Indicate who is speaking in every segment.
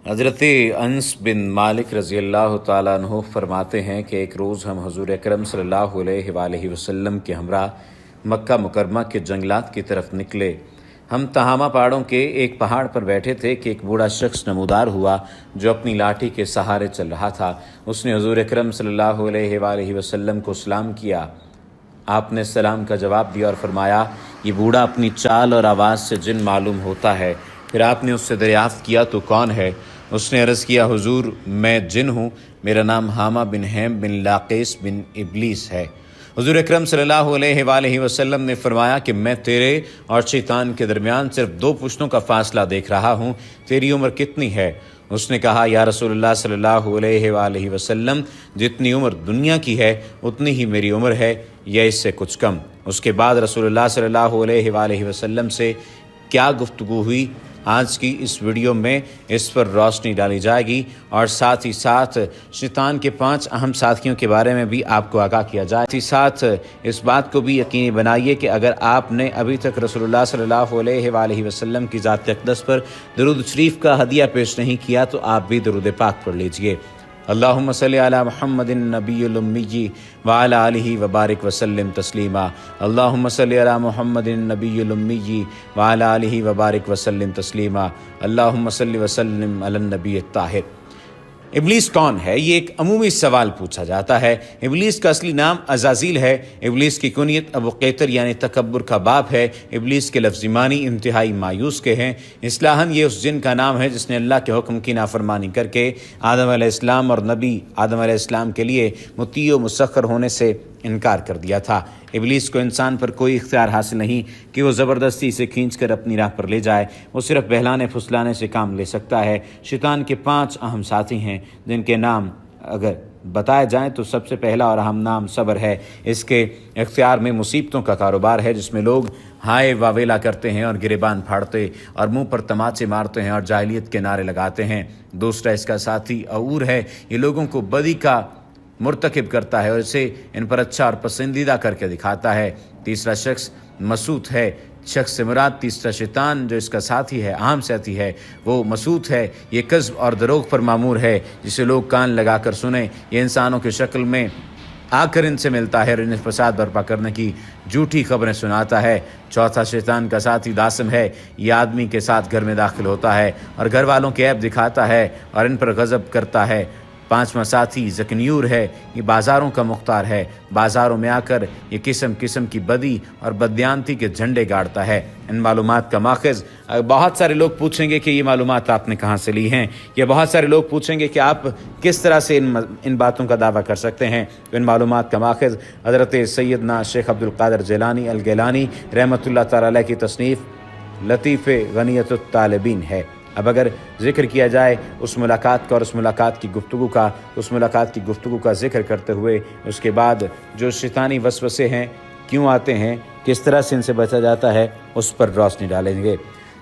Speaker 1: حضرت انس بن مالک رضی اللہ تعالیٰ عنہ فرماتے ہیں کہ ایک روز ہم حضور اکرم صلی اللہ علیہ وآلہ وسلم کے ہمراہ مکہ مکرمہ کے جنگلات کی طرف نکلے۔ ہم تہامہ پہاڑوں کے ایک پہاڑ پر بیٹھے تھے کہ ایک بوڑھا شخص نمودار ہوا جو اپنی لاٹھی کے سہارے چل رہا تھا۔ اس نے حضور اکرم صلی اللہ علیہ وآلہ وسلم کو سلام کیا۔ آپ نے سلام کا جواب دیا اور فرمایا، یہ بوڑھا اپنی چال اور آواز سے جن معلوم ہوتا ہے۔ پھر آپ نے اس سے دریافت کیا تو کون ہے؟ اس نے عرض کیا، حضور میں جن ہوں، میرا نام حامہ بن حیم بن لاقیس بن ابلیس ہے۔ حضور اکرم صلی اللہ علیہ وآلہ وسلم نے فرمایا کہ میں تیرے اور شیطان کے درمیان صرف 2 پشتوں کا فاصلہ دیکھ رہا ہوں، تیری عمر کتنی ہے؟ اس نے کہا، یا رسول اللہ صلی اللہ علیہ وآلہ وسلم، جتنی عمر دنیا کی ہے اتنی ہی میری عمر ہے یا اس سے کچھ کم۔ اس کے بعد رسول اللہ صلی اللہ علیہ وآلہ وسلم سے کیا گفتگو ہوئی، آج کی اس ویڈیو میں اس پر روشنی ڈالی جائے گی اور ساتھ ہی ساتھ شیطان کے 5 اہم ساتھیوں کے بارے میں بھی آپ کو آگاہ کیا جائے۔ ساتھ ہی ساتھ اس بات کو بھی یقینی بنائیے کہ اگر آپ نے ابھی تک رسول اللہ صلی اللہ علیہ وآلہ وسلم کی ذات اقدس پر درود شریف کا ہدیہ پیش نہیں کیا تو آپ بھی درود پاک پڑھ لیجئے۔ اللہم صلی علی محمد النبی الامی وعلی آلہ وبارک وسلم تسلیما۔ اللہم صلی علی محمد النبی الامی وعلی آلہ وبارک وسلم تسلیما۔ اللہم صلی وسلم علی النبی الطاہر۔ ابلیس کون ہے؟ یہ ایک عمومی سوال پوچھا جاتا ہے۔ ابلیس کا اصلی نام عزازیل ہے۔ ابلیس کی کنیت ابو قیطر یعنی تکبر کا باپ ہے۔ ابلیس کے لفظی معنی انتہائی مایوس کے ہیں۔ اصطلاحاً یہ اس جن کا نام ہے جس نے اللہ کے حکم کی نافرمانی کر کے آدم علیہ السلام اور نبی آدم علیہ السلام کے لیے مطیع و مسخر ہونے سے انکار کر دیا تھا۔ ابلیس کو انسان پر کوئی اختیار حاصل نہیں کہ وہ زبردستی اسے کھینچ کر اپنی راہ پر لے جائے، وہ صرف بہلانے پھسلانے سے کام لے سکتا ہے۔ شیطان کے 5 اہم ساتھی ہیں جن کے نام اگر بتائے جائیں تو سب سے پہلا اور اہم نام صبر ہے۔ اس کے اختیار میں مصیبتوں کا کاروبار ہے جس میں لوگ ہائے واویلا کرتے ہیں اور گریبان پھاڑتے اور منہ پر تماچے مارتے ہیں اور جاہلیت کے نعرے لگاتے ہیں۔ دوسرا اس کا ساتھی عور ہے، یہ لوگوں کو بدی کا مرتکب کرتا ہے اور اسے ان پر اچھا اور پسندیدہ کر کے دکھاتا ہے۔ تیسرا شخص مسوت ہے، شخص سے مراد تیسرا شیطان جو اس کا ساتھی ہے، عام ساتھی ہے، وہ مسوت ہے۔ یہ کذب اور دروغ پر معمور ہے جسے لوگ کان لگا کر سنیں۔ یہ انسانوں کی شکل میں آ کر ان سے ملتا ہے اور انہیں فساد برپا کرنے کی جھوٹی خبریں سناتا ہے۔ چوتھا شیطان کا ساتھی داسم ہے، یہ آدمی کے ساتھ گھر میں داخل ہوتا ہے اور گھر والوں کے عیب دکھاتا ہے اور ان پر غضب کرتا ہے۔ پانچواں ساتھی ذکنیور ہے، یہ بازاروں کا مختار ہے، بازاروں میں آ کر یہ قسم قسم کی بدی اور بددیانتی کے جھنڈے گاڑتا ہے۔ ان معلومات کا ماخذ بہت سارے لوگ پوچھیں گے کہ یہ معلومات آپ نے کہاں سے لی ہیں، یا بہت سارے لوگ پوچھیں گے کہ آپ کس طرح سے ان باتوں کا دعویٰ کر سکتے ہیں۔ تو ان معلومات کا ماخذ حضرت سیدنا شیخ عبدالقادر جیلانی الگیلانی رحمۃ اللہ تعالی علیہ کی تصنیف لطیف غنیت الطالبین ہے۔ اب اگر ذکر کیا جائے اس ملاقات کا اور اس ملاقات کی گفتگو کا ذکر کرتے ہوئے اس کے بعد جو شیطانی وسوسے ہیں کیوں آتے ہیں، کس طرح سے ان سے بچا جاتا ہے، اس پر روشنی ڈالیں گے۔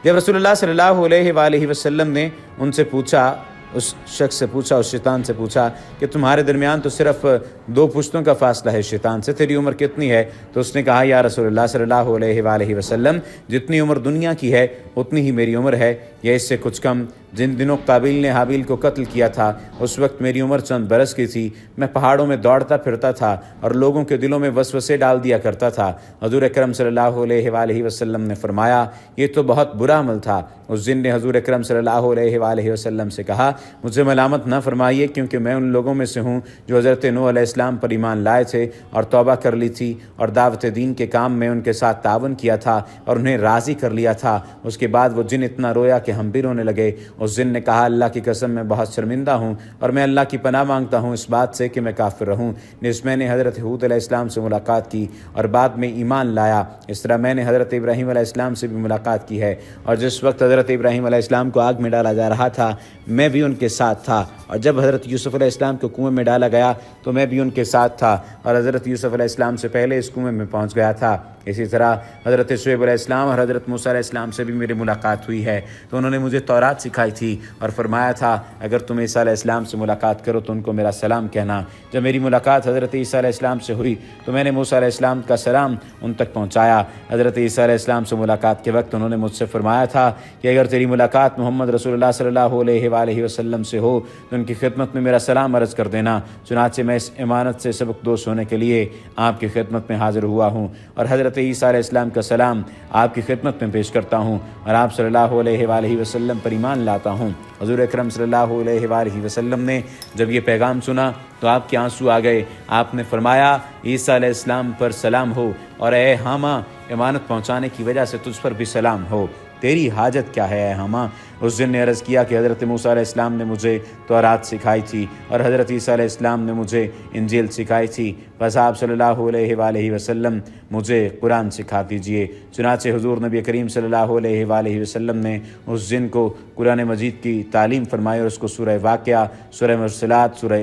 Speaker 1: جب رسول اللہ صلی اللہ علیہ وآلہ وسلم نے ان سے پوچھا، اس شخص سے پوچھا، اس شیطان سے پوچھا کہ تمہارے درمیان تو صرف 2 پشتوں کا فاصلہ ہے، شیطان سے تیری عمر کتنی ہے؟ تو اس نے کہا، یا رسول اللہ صلی اللہ علیہ وآلہ وسلم، جتنی عمر دنیا کی ہے اتنی ہی میری عمر ہے یا اس سے کچھ کم۔ جن دنوں قابیل نے حابیل کو قتل کیا تھا اس وقت میری عمر چند برس کی تھی، میں پہاڑوں میں دوڑتا پھرتا تھا اور لوگوں کے دلوں میں وسوسے ڈال دیا کرتا تھا۔ حضور اکرم صلی اللہ علیہ وآلہ وسلم نے فرمایا، یہ تو بہت برا عمل تھا۔ اس جن نے حضور اکرم صلی اللہ علیہ وآلہ وسلم سے کہا، مجھے ملامت نہ فرمائیے کیونکہ میں ان لوگوں میں سے ہوں جو حضرت نوح علیہ السلام پر ایمان لائے تھے اور توبہ کر لی تھی اور دعوت دین کے کام میں ان کے ساتھ تعاون کیا تھا اور انہیں راضی کر لیا تھا۔ اس کے بعد وہ جن اتنا رویا کہ ہم بھی رونے لگے۔ اس جن نے کہا، اللہ کی قسم میں بہت شرمندہ ہوں اور میں اللہ کی پناہ مانگتا ہوں اس بات سے کہ میں کافر رہوں۔ نیز میں نے حضرت ہود علیہ السلام سے ملاقات کی اور بعد میں ایمان لایا۔ اس طرح میں نے حضرت ابراہیم علیہ السلام سے بھی ملاقات کی ہے، اور جس وقت حضرت ابراہیم علیہ السلام کو آگ میں ڈالا جا رہا تھا میں بھی ان کے ساتھ تھا، اور جب حضرت یوسف علیہ السلام کو کنویں میں ڈالا گیا تو میں بھی ان کے ساتھ تھا اور حضرت یوسف علیہ السلام سے پہلے اس کنویں میں پہنچ گیا تھا۔ اسی طرح حضرت شعیب علیہ السلام اور حضرت موسیٰ علیہ السلام سے بھی میری ملاقات ہوئی ہے، تو انہوں نے مجھے تورات سکھائی سکھائی تھی اور فرمایا تھا اگر تم عیسیٰ علیہ السلام سے ملاقات کرو تو ان کو میرا سلام کہنا۔ جب میری ملاقات حضرت عیسیٰ علیہ السلام سے ہوئی تو میں نے موسیٰ علیہ السلام کا سلام ان تک پہنچایا۔ حضرت عیسیٰ علیہ السلام سے ملاقات کے وقت انہوں نے مجھ سے فرمایا تھا کہ اگر تیری ملاقات محمد رسول اللہ صلی اللہ علیہ وآلہ وسلم سے ہو تو ان کی خدمت میں میرا سلام عرض کر دینا۔ چنانچہ میں اس امانت سے سبق دوش ہونے کے لیے آپ کی خدمت میں حاضر ہوا ہوں اور حضرت عیسیٰ علیہ السلام کا سلام آپ کی خدمت میں پیش کرتا ہوں اور آپ صلی اللہ علیہ وآلہ وسلم پر ایمان لاتا ہوں۔ حضور اکرم صلی اللہ علیہ وآلہ وسلم نے جب یہ پیغام سنا تو آپ کے آنسو آ گئے۔ آپ نے فرمایا عیسیٰ علیہ السلام پر سلام ہو اور اے حامہ امانت پہنچانے کی وجہ سے تجھ پر بھی سلام ہو، تیری حاجت کیا ہے اے حامہ؟ اس دن نے عرض کیا کہ حضرت موسیٰ علیہ السلام نے مجھے تورات سکھائی تھی اور حضرت عیسیٰ علیہ السلام نے مجھے انجیل سکھائی تھی، بس آپ صلی اللہ علیہ وآلہ وسلم مجھے قرآن سکھا دیجئے۔ چنانچہ حضور نبی کریم صلی اللہ علیہ وآلہ وسلم نے اس دن کو قرآن مجید کی تعلیم فرمائی اور اس کو سورہ واقعہ، سورہ مرسلات، سورہ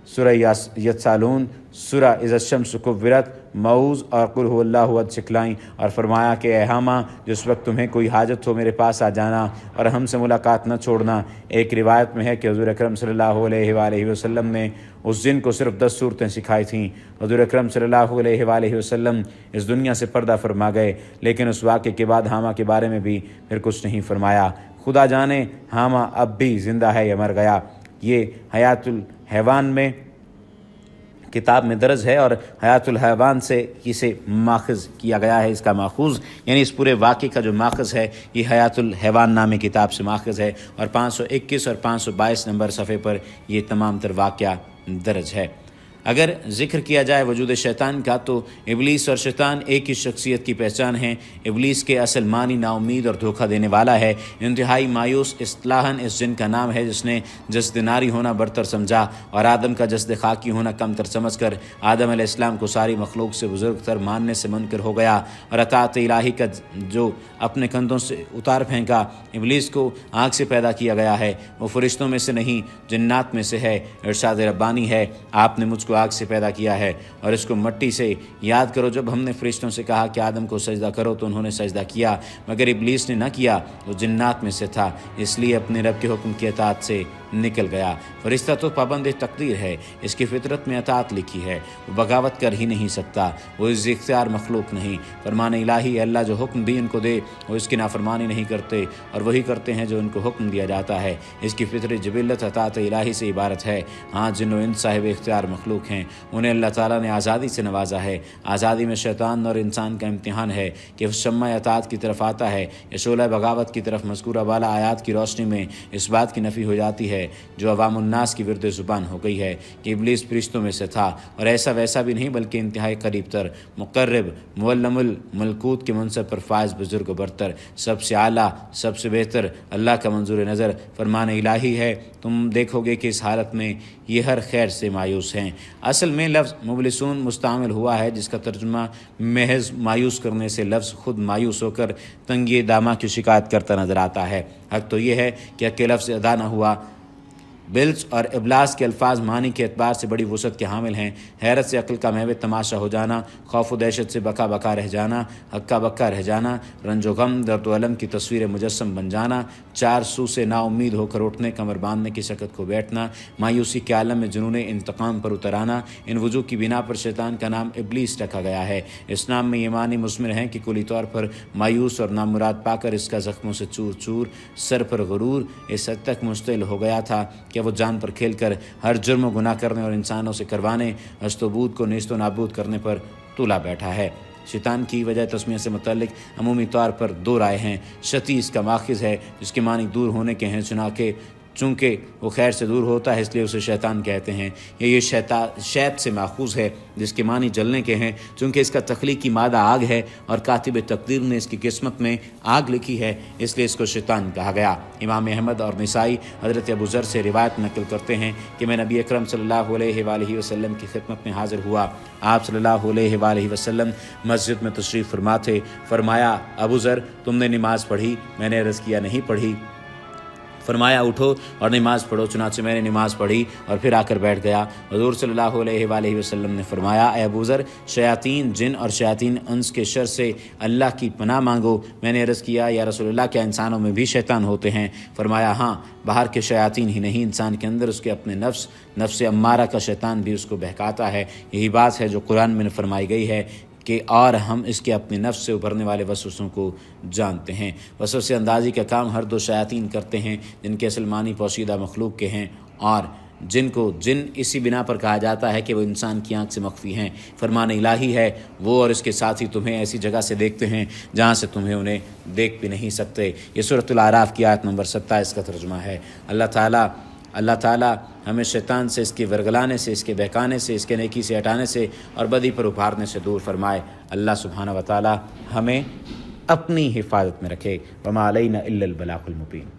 Speaker 1: سورہ یسالون، سورہ اذا الشمس کورت، معوذ اور قل هو اللہ احد سکھلائیں اور فرمایا کہ اے حامہ جس وقت تمہیں کوئی حاجت ہو میرے پاس آ جانا اور ہم سے ملاقات نہ چھوڑنا۔ ایک روایت میں ہے کہ حضور اکرم صلی اللہ علیہ وآلہ وسلم نے اس دن کو صرف 10 صورتیں سکھائی تھیں۔ حضور اکرم صلی اللہ علیہ وآلہ وسلم اس دنیا سے پردہ فرما گئے، لیکن اس واقعے کے بعد حامہ کے بارے میں بھی پھر کچھ نہیں فرمایا۔ خدا جانے حامہ اب بھی زندہ ہے یا مر گیا۔ یہ حیات الحیوان میں کتاب میں درج ہے اور حیات الحیوان سے اسے ماخذ کیا گیا ہے۔ اس کا ماخوذ یعنی اس پورے واقعے کا جو ماخذ ہے یہ حیات الحیوان نامی کتاب سے ماخذ ہے اور 521 اور 522 نمبر صفحے پر یہ تمام تر واقعہ درج ہے۔ اگر ذکر کیا جائے وجود شیطان کا تو ابلیس اور شیطان ایک ہی شخصیت کی پہچان ہیں۔ ابلیس کے اصل معنی نا امید اور دھوکہ دینے والا ہے، انتہائی مایوس اصطلاحاً اس جن کا نام ہے جس نے جسد ناری ہونا برتر سمجھا اور آدم کا جسد خاکی ہونا کم تر سمجھ کر آدم علیہ السلام کو ساری مخلوق سے بزرگ تر ماننے سے منکر ہو گیا اور اطاعت الہی کا جو اپنے کندھوں سے اتار پھینکا۔ ابلیس کو آگ سے پیدا کیا گیا ہے، وہ فرشتوں میں سے نہیں جنات میں سے ہے۔ ارشاد ربانی ہے آپ نے مجھ کو آگ سے پیدا کیا ہے اور اس کو مٹی سے۔ یاد کرو جب ہم نے فرشتوں سے کہا کہ آدم کو سجدہ کرو تو انہوں نے سجدہ کیا، مگر ابلیس نے نہ کیا، وہ جنات میں سے تھا، اس لیے اپنے رب کے حکم کی اطاعت سے نکل گیا۔ فرشتہ تو پابند تقدیر ہے، اس کی فطرت میں اطاعت لکھی ہے، وہ بغاوت کر ہی نہیں سکتا، وہ اس اختیار مخلوق نہیں۔ فرمان الہی اللہ جو حکم بھی ان کو دے وہ اس کی نافرمانی نہیں کرتے اور وہی کرتے ہیں جو ان کو حکم دیا جاتا ہے۔ اس کی فطری جبلت اطاعت الہی سے عبارت ہے۔ ہاں جن و انس صاحب اختیار مخلوق ہیں انہیں اللہ تعالیٰ نے آزادی سے نوازا ہے۔ آزادی میں شیطان اور انسان کا امتحان ہے کہ وہ شمع اطاعت کی طرف آتا ہے یا شعلہ بغاوت کی طرف۔ مذکورہ والا آیات کی روشنی میں اس بات کی نفی ہو جاتی ہے جو عوام الناس کی ورد زبان ہو گئی ہے کہ ابلیس فرشتوں میں سے تھا، اور ایسا ویسا بھی نہیں بلکہ انتہائی قریب تر، مقرب، معلم الملکوت کے منصب پر فائز، بزرگ و برتر، سب سے اعلیٰ، سب سے بہتر، اللہ کا منظور نظر۔ فرمان الہی ہے تم دیکھو گے کہ اس حالت میں یہ ہر خیر سے مایوس ہیں۔ اصل میں لفظ مبلسون مستعمل ہوا ہے جس کا ترجمہ محض مایوس کرنے سے لفظ خود مایوس ہو کر تنگی دامہ کی شکایت کرتا نظر آتا ہے۔ حق تو یہ ہے کہ کہ لفظ ادا نہ ہوا۔ بلس اور ابلاس کے الفاظ معنی کے اعتبار سے بڑی وسعت کے حامل ہیں۔ حیرت سے عقل کا محو تماشا ہو جانا، خوف و دہشت سے بکا بکا رہ جانا، ہکا بکا رہ جانا، رنج و غم، درد و الم کی تصویر مجسم بن جانا، چار سو سے نا امید ہو کر اٹھنے، کمر باندھنے کی شکت کو بیٹھنا، مایوسی کے عالم میں جنون انتقام پر اتر آنا، ان وجوہ کی بنا پر شیطان کا نام ابلیس رکھا گیا ہے۔ اس نام میں یہ معنی مثمر ہیں کہ کلی طور پر مایوس اور نامراد پا کر اس کا زخموں سے چور چور، سر پر غرور اس حد تک مشتعل ہو گیا تھا کہ وہ جان پر کھیل کر ہر جرم و گناہ کرنے اور انسانوں سے کروانے، ہست و بود کو نیست و نابود کرنے پر تولا بیٹھا ہے۔ شیطان کی وجہ تسمیہ سے متعلق عمومی طور پر 2 رائے ہیں۔ شتی اس کا ماخذ ہے جس کے معنی دور ہونے کے ہیں، چونکہ وہ خیر سے دور ہوتا ہے اس لیے اسے شیطان کہتے ہیں۔ یہ شیط سے ماخوذ ہے جس کے معنی جلنے کے ہیں، چونکہ اس کا تخلیقی مادہ آگ ہے اور کاتب تقدیر نے اس کی قسمت میں آگ لکھی ہے، اس لیے اس کو شیطان کہا گیا۔ امام احمد اور نسائی حضرت ابو ذر سے روایت نقل کرتے ہیں کہ میں نبی اکرم صلی اللہ علیہ وآلہ وسلم کی خدمت میں حاضر ہوا۔ آپ صلی اللہ علیہ وآلہ وسلم مسجد میں تشریف فرما تھے۔ فرمایا ابو ذر تم نے نماز پڑھی؟ میں نے عرض کیا نہیں پڑھی۔ فرمایا اٹھو اور نماز پڑھو، چنانچہ میں نے نماز پڑھی اور پھر آ کر بیٹھ گیا۔ حضور صلی اللہ علیہ وآلہ وسلم نے فرمایا اے ابو ذر، شیاطین جن اور شیاطین انس کے شر سے اللہ کی پناہ مانگو۔ میں نے عرض کیا یا رسول اللہ کیا انسانوں میں بھی شیطان ہوتے ہیں؟ فرمایا ہاں، باہر کے شیاطین ہی نہیں، انسان کے اندر اس کے اپنے نفس امارہ کا شیطان بھی اس کو بہکاتا ہے۔ یہی بات ہے جو قرآن میں فرمائی گئی ہے کہ اور ہم اس کے اپنے نفس سے ابھرنے والے وسوسوں کو جانتے ہیں۔ وسوسے اندازی کا کام ہر دو شیاطین کرتے ہیں جن کے اصل معنی پوشیدہ مخلوق کے ہیں، اور جن کو جن اسی بنا پر کہا جاتا ہے کہ وہ انسان کی آنکھ سے مخفی ہیں۔ فرمان الہی ہے وہ اور اس کے ساتھی تمہیں ایسی جگہ سے دیکھتے ہیں جہاں سے تمہیں انہیں دیکھ بھی نہیں سکتے۔ یہ سورۃ الاعراف کی آیت نمبر 27 کا ترجمہ ہے۔ اللہ تعالیٰ ہمیں شیطان سے، اس کے ورگلانے سے، اس کے بہکانے سے، اس کے نیکی سے ہٹانے سے اور بدی پر ابھارنے سے دور فرمائے۔ اللہ سبحانہ و تعالیٰ ہمیں اپنی حفاظت میں رکھے۔ وما علینا الا البلاغ المبین۔